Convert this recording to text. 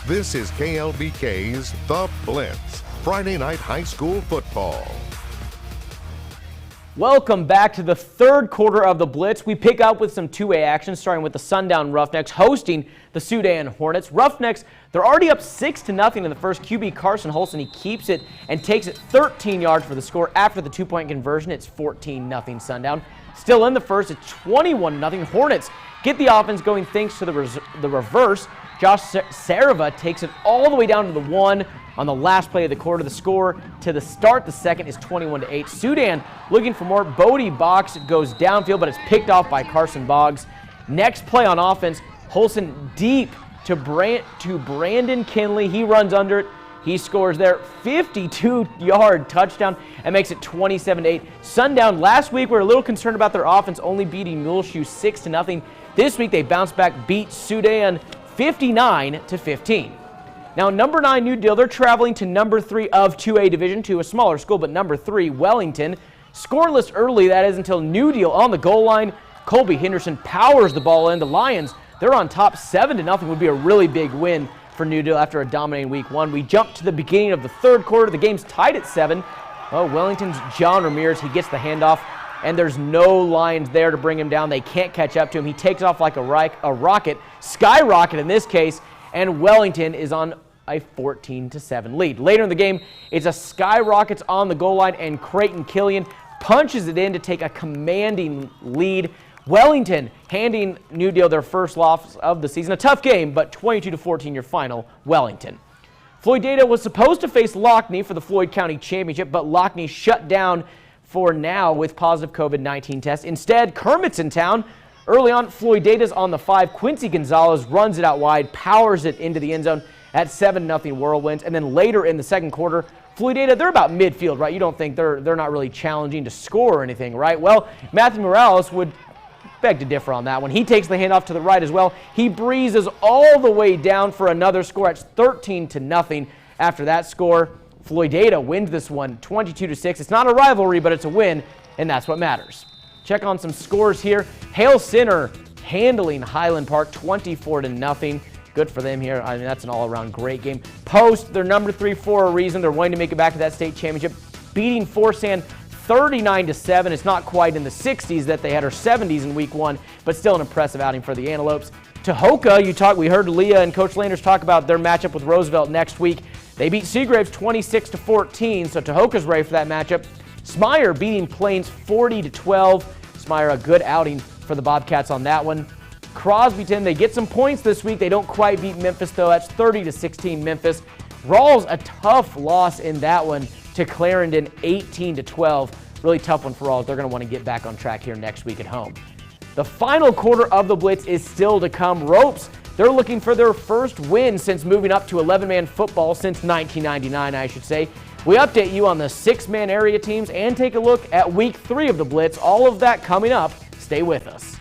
This is KLBK's The Blitz, Friday night high school football. Welcome back to the third quarter of the Blitz. We pick up with some two-way action, starting with the Sundown Roughnecks hosting the Sudan Hornets. Roughnecks, they're already up 6-0 in the first. QB Carson Holson, he keeps it and takes it 13 yards for the score. After the two-point conversion, it's 14-0 Sundown. Still in the first, it's 21-0. Hornets get the offense going thanks to the reverse. Josh Sarava takes it all the way down to the 1 on the last play of the quarter. The score to the start the second is 21-8. Sudan looking for more. Bodie Box goes downfield, but it's picked off by Carson Boggs. Next play on offense, Holson deep to Brandon Kinley. He runs under it. He scores there, 52-yard touchdown, and makes it 27-8. Sundown, last week we were a little concerned about their offense only beating Muleshoe 6-0. This week they bounced back, beat Sudan 59-15. Now, number 9, New Deal, they're traveling to number 3 of 2A Division II, a smaller school, but number 3, Wellington. Scoreless early, that is, until New Deal on the goal line. Colby Henderson powers the ball in. The Lions, they're on top 7-0. Would be a really big win for New Deal after a dominating week 1. We jump to the beginning of the third quarter. The game's tied at 7. Oh, Wellington's John Ramirez, he gets the handoff, and there's no Lions there to bring him down. They can't catch up to him. He takes off like a rocket, skyrocket in this case, and Wellington is on a 14-7 lead. Later in the game, it's a skyrockets on the goal line, and Creighton Killian punches it in to take a commanding lead. Wellington handing New Deal their first loss of the season. A tough game, but 22-14 your final, Wellington. Floydada was supposed to face Lockney for the Floyd County Championship, but Lockney shut down for now with positive COVID-19 tests. Instead, Kermit's in town. Early on, Floydada's on the 5. Quincy Gonzalez runs it out wide, powers it into the end zone at 7-0 Whirlwinds. And then later in the second quarter, Floydada, they're about midfield, right? You don't think they're not really challenging to score or anything, right? Well, Matthew Morales would beg to differ on that one. He takes the handoff to the right as well. He breezes all the way down for another score. It's 13-0. After that score, Floydada wins this one 22-6. It's not a rivalry, but it's a win, and that's what matters. Check on some scores here. Hale Center handling Highland Park 24-0. Good for them here. I mean, that's an all-around great game. Post, they're number 3 for a reason. They're wanting to make it back to that state championship, beating Forsan 39-7. It's not quite in the 60s that they had, or 70s in week 1, but still an impressive outing for the Antelopes. Tahoka, we heard Leah and Coach Landers talk about their matchup with Roosevelt next week. They beat Seagraves 26-14, so Tahoka's ready for that matchup. Smyer beating Plains 40-12. Smyer, a good outing for the Bobcats on that one. Crosbyton, they get some points this week. They don't quite beat Memphis, though. That's 30-16 Memphis. Rawls, a tough loss in that one to Clarendon, 18-12. Really tough one for Rawls. They're going to want to get back on track here next week at home. The final quarter of the Blitz is still to come. Ropes, they're looking for their first win since moving up to 11-man football since 1999, I should say. We update you on the 6-man area teams and take a look at week 3 of the Blitz. All of that coming up. Stay with us.